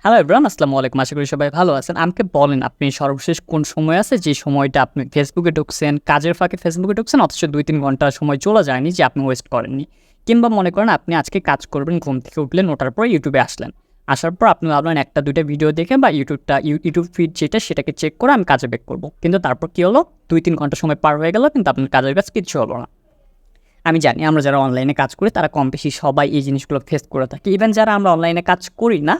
Hello everyone, আসসালামু আলাইকুম। আশা করি সবাই ভালো আছেন। আমাকে বলেন আপনি সর্বশেষ কোন সময় আছে যে সময়টা আপনি ফেসবুকে ঢুকছেন, কাজের ফাঁকে ফেসবুকে ঢুকছেন অথচ ২-৩ ঘন্টা সময় চলে যায়নি যে আপনি ওয়েস্ট করেননি। কিংবা মনে করেন আপনি আজকে কাজ করবেন, ঘুম থেকে উঠলেন, ওঠার পর ইউটিউবে আসলেন। আসার পর আপনি ভাবলেন ১টা-২টা ভিডিও দেখে বা ইউটিউব ফিড যেটা সেটাকে চেক করে আমি কাজে ব্যাক করব। কিন্তু তারপর কী হলো, ২-৩ ঘন্টা সময় পার হয়ে গেল কিন্তু আপনার কাজের কাজ কিচ্ছু হলো না। আমি জানি আমরা যারা অনলাইনে কাজ করি তারা কম বেশি সবাই এই জিনিসগুলো ফেস করে থাকি। ইভেন যারা আমরা অনলাইনে কাজ করি না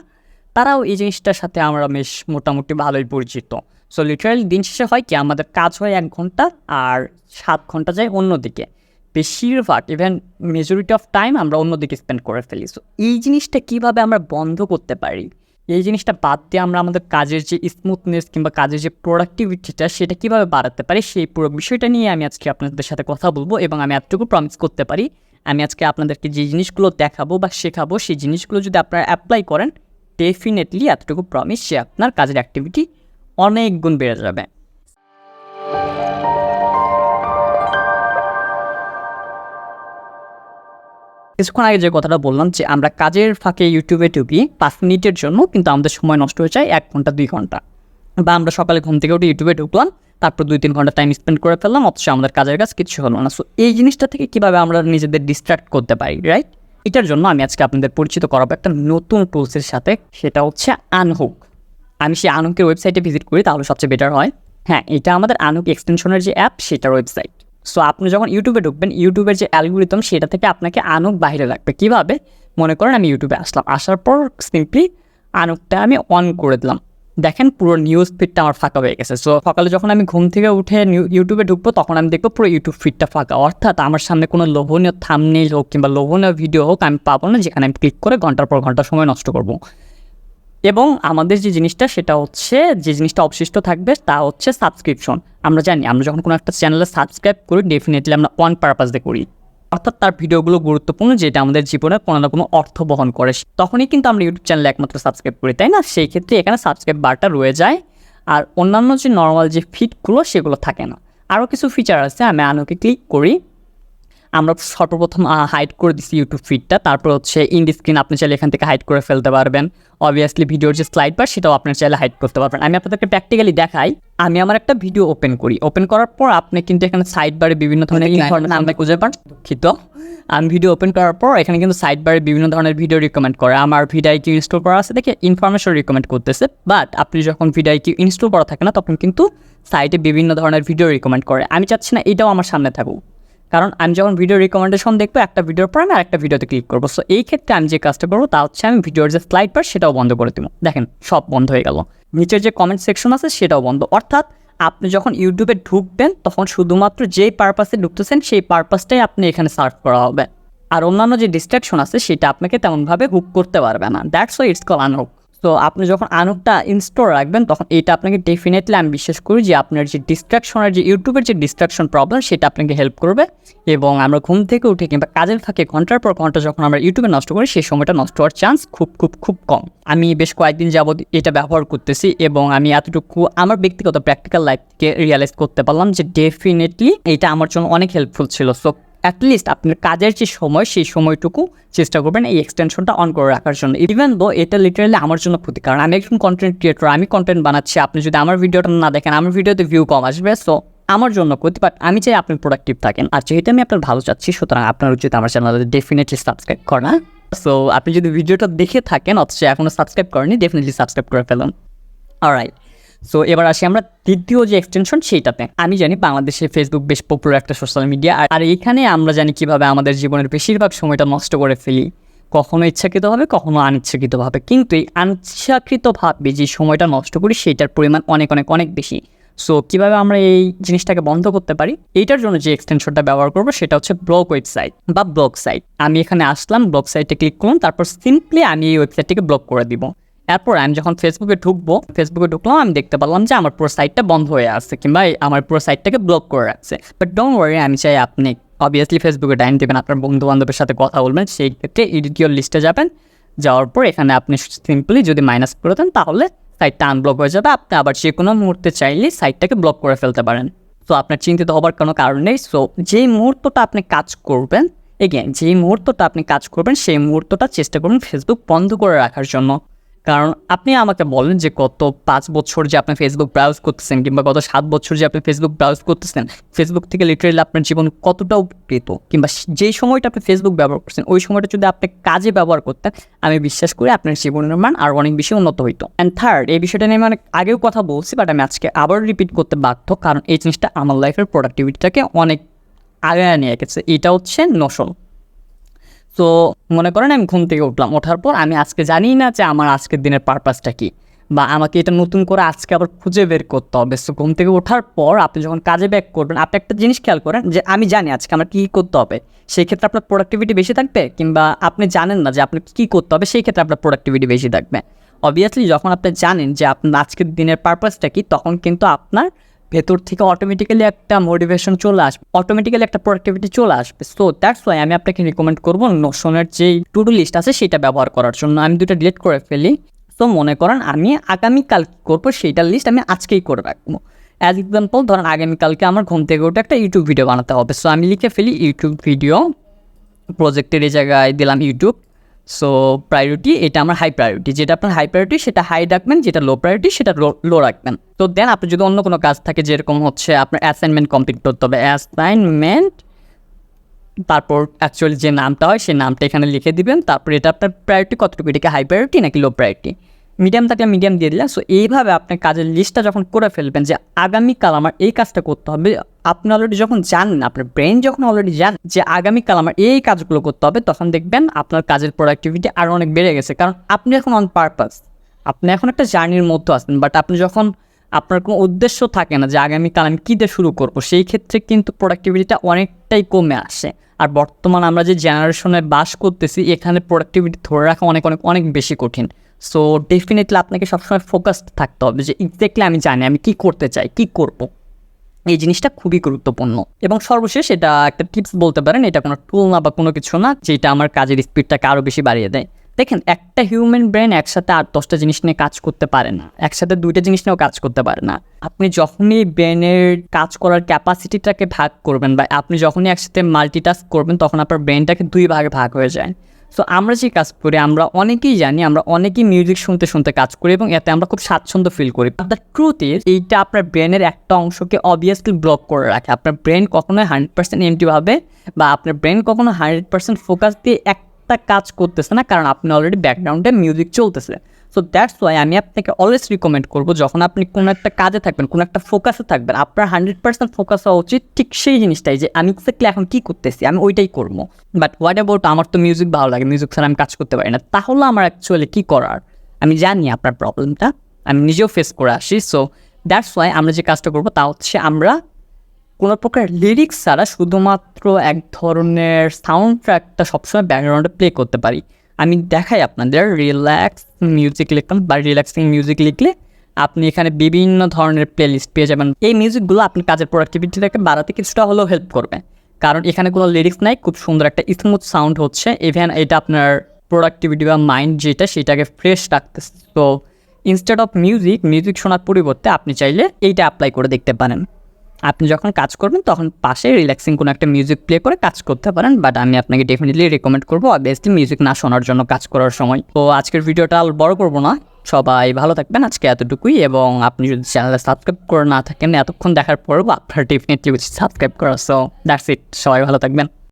তারাও এই জিনিসটার সাথে আমরা বেশ মোটামুটি ভালোই পরিচিত। সো লিটারালি দিন শেষে হয় কি, আমাদের কাজ হয় ১ ঘন্টা আর ৭ ঘন্টা যায় অন্যদিকে। বেশিরভাগ ইভেন মেজরিটি অফ টাইম আমরা অন্যদিকে স্পেন্ড করে ফেলি। সো এই জিনিসটা কীভাবে আমরা বন্ধ করতে পারি, এই জিনিসটা বাদ দিয়ে আমরা আমাদের কাজের যে স্মুথনেস কিংবা কাজের যে প্রোডাক্টিভিটিটা সেটা কীভাবে বাড়াতে পারি, সেই পুরো বিষয়টা নিয়ে আমি আজকে আপনাদের সাথে কথা বলবো। এবং আমি এতটুকু প্রমিস করতে পারি, আমি আজকে আপনাদেরকে যে জিনিসগুলো দেখাবো বা শেখাবো সেই জিনিসগুলো যদি আপনারা অ্যাপ্লাই করেন, ডেফিনেটলি এতটুকু প্রমিস সে আপনার কাজের অ্যাক্টিভিটি অনেক গুণ বেড়ে যাবে। কিছুক্ষণ আগে যে কথাটা বললাম যে আমরা কাজের ফাঁকে ইউটিউবে ঢুকি ৫ মিনিটের জন্য, কিন্তু আমাদের সময় নষ্ট হয়ে যায় ১ ঘন্টা ২ ঘন্টা। বা আমরা সকালে ঘুম থেকে উঠে ইউটিউবে ঢুকলাম, তারপর ২-৩ ঘন্টা টাইম স্পেন্ড করে ফেললাম অথচ আমাদের কাজের কাজ কিছু হলো না। সো এই জিনিসটা থেকে কীভাবে আমরা নিজেদের ডিস্ট্র্যাক্ট করতে পারি, রাইট? এটার জন্য আমি আজকে আপনাদের পরিচিত করাবো একটা নতুন টুলসের সাথে, সেটা হচ্ছে আনহুক। আমি সেই আনহুকের ওয়েবসাইটে ভিজিট করি, তাহলে সবচেয়ে বেটার হয়। হ্যাঁ, এটা আমাদের আনহুক এক্সটেনশনের যে অ্যাপ সেটার ওয়েবসাইট। সো আপনি যখন ইউটিউবে ঢুকবেন, ইউটিউবের যে অ্যালগোরিদম সেটা থেকে আপনাকে আনহুক বাইরে রাখবে। কীভাবে? মনে করেন আমি ইউটিউবে আসলাম, আসার পর সিম্পলি আনহুকটা আমি অন করে দিলাম। দেখেন পুরো নিউজ ফিডটা আমার ফাঁকা হয়ে গেছে। সো সকালে যখন আমি ঘুম থেকে উঠে ইউটিউবে ঢুকবো তখন আমি দেখবো পুরো ইউটিউব ফিডটা ফাঁকা। অর্থাৎ আমার সামনে কোনো লোভনীয় থাম্বনেইল হোক কিংবা লোভনীয় ভিডিও হোক আমি পাবো না, যেখানে আমি ক্লিক করে ঘন্টার পর ঘন্টা সময় নষ্ট করবো। এবং আমাদের যে জিনিসটা সেটা হচ্ছে, যে জিনিসটা অবশিষ্ট থাকবে তা হচ্ছে সাবস্ক্রিপশন। আমরা জানি আমরা যখন কোনো একটা চ্যানেলে সাবস্ক্রাইব করি ডেফিনেটলি আমরা অন পারপাস দিয়ে করি, অর্থাৎ তার ভিডিওগুলো গুরুত্বপূর্ণ, যেটা আমাদের জীবনে কোনো না কোনো অর্থ বহন করে, তখনই কিন্তু আমরা ইউটিউব চ্যানেলে একমাত্র সাবস্ক্রাইব করি, তাই না? সেই ক্ষেত্রে এখানে সাবস্ক্রাইব বারটা রয়ে যায়, আর অন্যান্য যে নর্মাল যে ফিডগুলো সেগুলো থাকে না। আরও কিছু ফিচার আছে, আমি আনুকে ক্লিক করি। আমরা সর্বপ্রথম হাইড করে দিচ্ছি ইউটিউব ফিডটা, তারপর হচ্ছে ইন্ড স্ক্রিন আপনি চাইলে এখান থেকে হাইড করে ফেলতে পারবেন। অবভিয়াসলি ভিডিওর যে স্লাইড বার সেটাও আপনার চাইলে হাইড করতে পারবেন। আমি আপনাদেরকে প্র্যাকটিক্যালি দেখাই। আমি আমার একটা ভিডিও ওপেন করি, ওপেন করার পর আপনি কিন্তু এখানে সাইড বারে বিভিন্ন ধরনের ইনফরমেশন আমরা খুঁজে পান। দুঃখিত, আমি ভিডিও ওপেন করার পর এখানে কিন্তু সাইড বারে বিভিন্ন ধরনের ভিডিও রিকমেন্ড করে। আমার ভিডিওটি ইনস্টল করা আছে দেখে ইনফরমেশন রিকমেন্ড করতেছে, বাট আপনি যখন ভিডিওটি ইনস্টল করা থাকে না তখন কিন্তু সাইটে বিভিন্ন ধরনের ভিডিও রিকমেন্ড করে। আমি চাচ্ছি না এটাও আমার সামনে থাকুক, কারণ আমি যখন ভিডিও রিকমেন্ডেশন দেখবো একটা ভিডিওর পর আমি আরেকটা ভিডিওতে ক্লিক করবো। সো এই ক্ষেত্রে আমি যে কাজটা করবো তা হচ্ছে আমি ভিডিওর যে স্লাইড বার সেটাও বন্ধ করে দেবো। দেখেন সব বন্ধ হয়ে গেল, নিচের যে কমেন্ট সেকশন আছে সেটাও বন্ধ। অর্থাৎ আপনি যখন ইউটিউবে ঢুকবেন তখন শুধুমাত্র যেই পারপাসে ঢুকতেছেন সেই পারপাসটাই আপনি এখানে সার্চ করা হবে, আর অন্যান্য যে ডিস্ট্রাকশন আছে সেটা আপনাকে তেমনভাবে হুক করতে পারবে না। That's why it's call unhook. তো আপনি যখন আনহুকটা ইনস্টল রাখবেন তখন এটা আপনাকে ডেফিনেটলি, আমি বিশ্বাস করি যে আপনার যে ডিস্ট্রাকশনের যে ইউটিউবের যে ডিস্ট্রাকশন প্রবলেম সেটা আপনাকে হেল্প করবে। এবং আমরা ঘুম থেকে উঠে কিংবা কাজের ফাঁকে ঘন্টার পর ঘন্টা যখন আমরা ইউটিউবে নষ্ট করি সেই সময়টা নষ্ট হওয়ার চান্স খুব খুব খুব কম। আমি বেশ কয়েকদিন যাবত এটা ব্যবহার করতেছি এবং আমি এতটুকু আমার ব্যক্তিগত প্র্যাকটিক্যাল লাইফ থেকে রিয়ালাইজ করতে পারলাম যে ডেফিনেটলি এটা আমার জন্য অনেক হেল্পফুল ছিল। সো অ্যাটলিস্ট আপনার কাজের যে সময় সেই সময়টুকু চেষ্টা করবেন এই এক্সটেনশনটা অন করে রাখার জন্য। ইভেন দো এটা লিটারালি আমার জন্য ক্ষতি, কারণ আমি একজন কন্টেন্ট ক্রিয়েটর, আমি কন্টেন্ট বানাচ্ছি। আপনি যদি আমার ভিডিওটা না দেখেন, আমার ভিডিওতে ভিউ কম আসবে, সো আমার জন্য ক্ষতি। বাট আমি চাই আপনি প্রোডাক্টিভ থাকেন, আর যেহেতু আমি আপনার ভালো চাচ্ছি সুতরাং আপনার উচিত আমার চ্যানেলে ডেফিনেটলি সাবস্ক্রাইব করা। সো আপনি যদি ভিডিওটা দেখে থাকেন অথচ এখনও সাবস্ক্রাইব করেনি, ডেফিনেটলি সাবস্ক্রাইব করে ফেলুন। অলরাইট, সো এবার আসি আমরা দ্বিতীয় যে এক্সটেনশন সেইটাতে। আমি জানি বাংলাদেশে ফেসবুক বেশ পপুলার একটা সোশ্যাল মিডিয়া, আর এইখানে আমরা জানি কীভাবে আমাদের জীবনের বেশিরভাগ সময়টা নষ্ট করে ফেলি, কখনো ইচ্ছাকৃতভাবে কখনো অনিচ্ছাকৃতভাবে। কিন্তু এই অনিচ্ছাকৃতভাবে যে সময়টা নষ্ট করি সেইটার পরিমাণ অনেক অনেক অনেক বেশি। সো কীভাবে আমরা এই জিনিসটাকে বন্ধ করতে পারি, এইটার জন্য যে এক্সটেনশনটা ব্যবহার করবো সেটা হচ্ছে ব্লগ ওয়েবসাইট বা ব্লগ সাইট। আমি এখানে আসলাম, ব্লগ সাইটে ক্লিক করুন, তারপর সিম্পলি আমি এই ওয়েবসাইটটিকে ব্লক করে দিব। এরপর আমি যখন ফেসবুকে ঢুকলাম আমি দেখতে পারলাম যে আমার পুরো সাইটটা বন্ধ হয়ে আসছে কিংবা আমার পুরো সাইটটাকে ব্লক করে রাখছে। বাট ডোন্ট ওয়ারি, আমি চাই আপনি অবভিয়াসলি ফেসবুকে টাইম দেবেন, আপনার বন্ধু বান্ধবের সাথে কথা বলবেন। সেই ক্ষেত্রে এডিট ইওর লিস্টে যাবেন, যাওয়ার পর এখানে আপনি সিম্পলি যদি মাইনাস করে দেন তাহলে সাইটটা আনব্লক হয়ে যাবে। আপনি আবার যে কোনো মুহূর্তে চাইলে সাইটটাকে ব্লক করে ফেলতে পারেন। সো আপনার চিন্তিত হবার কোনো কারণ নেই। সো যেই মুহূর্তটা আপনি কাজ করবেন, যেই মুহূর্তটা আপনি কাজ করবেন সেই মুহূর্তটা চেষ্টা করুন ফেসবুক বন্ধ করে রাখার জন্য। কারণ আপনি আমাকে বলেন যে গত 5 বছর যে আপনি ফেসবুক ব্রাউজ করতেছেন কিংবা গত 7 বছর যে আপনি ফেসবুক ব্রাউজ করতেছেন, ফেসবুক থেকে লিটারেলি আপনার জীবন কতটা উপকৃত, কিংবা যেই সময়টা আপনি ফেসবুক ব্যবহার করছেন ওই সময়টা যদি আপনি কাজে ব্যবহার করতেন, আমি বিশ্বাস করি আপনার জীবনের মান আর অনেক বেশি উন্নত হইতো। অ্যান্ড থার্ড, এই বিষয়টা নিয়ে আমি অনেক আগেও কথা বলছি, বাট আমি আজকে আবার রিপিট করতে বাধ্য, কারণ এই জিনিসটা আমার লাইফের প্রোডাক্টিভিটিটাকে অনেক আগে নিয়ে গেছে। এটা হচ্ছে নোশন। তো মনে করেন আমি ঘুম থেকে উঠলাম, ওঠার পর আমি আজকে জানি না যে আমার আজকের দিনের পারপাসটা কী, বা আমাকে এটা নতুন করে আজকে আবার খুঁজে বের করতে হবে। সো ঘুম থেকে ওঠার পর আপনি যখন কাজে ব্যাক করবেন, আপনি একটা জিনিস খেয়াল করেন যে আমি জানি আজকে আমার কী করতে হবে, সেই ক্ষেত্রে আপনার প্রোডাক্টিভিটি বেশি থাকবে, কিংবা আপনি জানেন না যে আপনার কী করতে হবে, সেই ক্ষেত্রে আপনার প্রোডাক্টিভিটি বেশি থাকবে। অবভিয়াসলি যখন আপনি জানেন যে আপনার আজকের দিনের পারপাসটা কী, তখন কিন্তু আপনার ভেতর থেকে অটোমেটিক্যালি একটা মোটিভেশন চলে আসবে, অটোমেটিক্যালি একটা প্রোডাক্টিভিটি চলে আসবে। সো দ্যাটস ওয়াই আমি আপনাকে রিকমেন্ড করবো নোশনের যেই টু ডু লিস্ট আছে সেটা ব্যবহার করার জন্য। আমি দুটো ডিলিট করে ফেলি। সো মনে করেন আমি আগামীকাল কী করবো সেইটার লিস্ট আমি আজকেই করে রাখবো। অ্যাজ এক্সাম্পল ধরেন আগামীকালকে আমার ঘুম থেকে উঠে একটা ইউটিউব ভিডিও বানাতে হবে। সো আমি লিখে ফেলি ইউটিউব ভিডিও, প্রজেক্টের এই জায়গায় দিলাম ইউটিউব। সো প্রায়োরিটি এটা আমার হাই প্রায়োরিটি, যেটা আপনার হাই প্রায়োরিটি সেটা হাই রাখবেন, যেটা লো প্রায়োরিটি সেটা লো রাখবেন। তো দেন আপনি যদি অন্য কোনো কাজ থাকে, যেরকম হচ্ছে আপনার অ্যাসাইনমেন্ট কমপ্লিট করতে হবে, অ্যাসাইনমেন্ট, তারপর অ্যাকচুয়ালি যে নামটা হয় সেই নামটা এখানে লিখে দিবেন। তারপর এটা আপনার প্রায়োরিটি কতটুকু, এটাকে হাই প্রায়োরিটি নাকি লো প্রায়োরিটি, মিডিয়াম থাকলে মিডিয়াম দিয়ে দিলেন। সো এইভাবে আপনি কাজের লিস্টটা যখন করে ফেলবেন যে আগামীকাল আমার এই কাজটা করতে হবে, আপনি অলরেডি যখন জানেন, আপনার ব্রেন যখন অলরেডি জানেন যে আগামীকাল আমার এই কাজগুলো করতে হবে, তখন দেখবেন আপনার কাজের প্রোডাক্টিভিটি আরও অনেক বেড়ে গেছে। কারণ আপনি এখন অন পারপাস, আপনি এখন একটা জার্নির মধ্যে আসেন, বাট আপনি যখন আপনার কোনো উদ্দেশ্য থাকে না যে আগামীকাল আমি কী দিয়ে শুরু করবো, সেই ক্ষেত্রে কিন্তু প্রোডাক্টিভিটিটা অনেকটাই কমে আসে। আর বর্তমান আমরা যে জেনারেশনে বাস করতেছি, এখানে প্রোডাক্টিভিটি ধরে রাখা অনেক অনেক অনেক বেশি কঠিন। সো ডেফিনেটলি আপনাকে সবসময় ফোকাসড থাকতে হবে যে এক্স্যাক্টলি আমি জানি আমি কী করতে চাই, কী করব। এই জিনিসটা খুবই গুরুত্বপূর্ণ। এবং সর্বশেষ এটা একটা টিপস বলতে পারেন, এটা কোনো টুল না বা কোনো কিছু না যেটা আমার কাজের স্পিডটাকে আরও বেশি বাড়িয়ে দেয়। দেখেন, একটা হিউম্যান ব্রেন একসাথে 8-10টা জিনিস নিয়ে কাজ করতে পারে না, একসাথে 2টা জিনিস নিয়েও কাজ করতে পারে না। আপনি যখনই ব্রেনের কাজ করার ক্যাপাসিটিটাকে ভাগ করবেন, বা আপনি যখনই একসাথে মাল্টিটাস্ক করবেন, তখন আপনার ব্রেনটাকে 2 ভাগে ভাগ হয়ে যায়। সো আমরা যে কাজ করি, আমরা অনেকেই জানি, আমরা অনেকেই মিউজিক শুনতে শুনতে কাজ করি এবং এতে আমরা খুব স্বাচ্ছন্দ্য ফিল করি। দ্য ট্রুথ ইজ, এইটা আপনার ব্রেনের একটা অংশকে অবভিয়াসলি ব্লক করে রাখে। আপনার ব্রেন কখনোই 100% এমটি ভাবে, বা আপনার ব্রেন কখনো 100% ফোকাস দিয়ে একটা কাজ করতেছে না, কারণ আপনি অলরেডি ব্যাকগ্রাউন্ডে মিউজিক চলতেছে। সো দ্যাটস ওয়াই আমি আপনাকে অলওয়েজ রিকমেন্ড করবো, যখন আপনি কোনো একটা কাজে থাকবেন, কোনো একটা ফোকাসে থাকবেন, আপনার 100% ফোকাস হওয়া উচিত ঠিক সেই জিনিসটাই, যে আমি এক্স্যাক্টলি এখন কী করতেছি, আমি ওইটাই করবো। বাট হোয়াট অ্যাবাউট আমার তো মিউজিক ভালো লাগে, মিউজিক ছাড়া আমি কাজ করতে পারি না, তাহলে আমার অ্যাকচুয়ালি কী করার? আমি জানি আপনার প্রবলেমটা, আমি নিজেও ফেস করে আসি। সো দ্যাটস ওয়াই আমরা যে কাজটা করবো তা হচ্ছে, আমরা কোনো প্রকার লিরিক্স ছাড়া শুধুমাত্র এক ধরনের সাউন্ড ট্র্যাকটা সবসময় ব্যাকগ্রাউন্ডে প্লে করতে পারি। আমি দেখাই আপনাদের, রিল্যাক্স মিউজিক লিখলাম বা রিল্যাক্সিং মিউজিক লিখলে আপনি এখানে বিভিন্ন ধরনের প্লে লিস্ট পেয়ে যাবেন। এই মিউজিকগুলো আপনি কাজের প্রোডাক্টিভিটিটাকে বাড়াতে কিছুটা হলেও হেল্প করবে, কারণ এখানে কোনো লিরিক্স নাই, খুব সুন্দর একটা স্মুথ সাউন্ড হচ্ছে। ইভেন এটা আপনার প্রোডাক্টিভিটি বা মাইন্ড যেটা, সেটাকে ফ্রেশ রাখতেছে। তো ইনস্টেড অফ মিউজিক শোনার পরিবর্তে আপনি চাইলে এইটা অ্যাপ্লাই করে দেখতে পারেন। আপনি যখন কাজ করবেন তখন পাশে রিল্যাক্সিং কোনো একটা মিউজিক প্লে করে কাজ করতে পারেন, বাট আমি আপনাকে ডেফিনেটলি রেকমেন্ড করবো অবভিয়াসলি মিউজিক না শোনার জন্য কাজ করার সময়। তো আজকের ভিডিওটা আর বড় করবো না, সবাই ভালো থাকবেন, আজকে এতটুকুই। এবং আপনি যদি চ্যানেলে সাবস্ক্রাইব করে না থাকেন এতক্ষণ দেখার পরও, আপনার ডেফিনেটলি সাবস্ক্রাইব করা। সো দ্যাটস ইট, সবাই ভালো থাকবেন।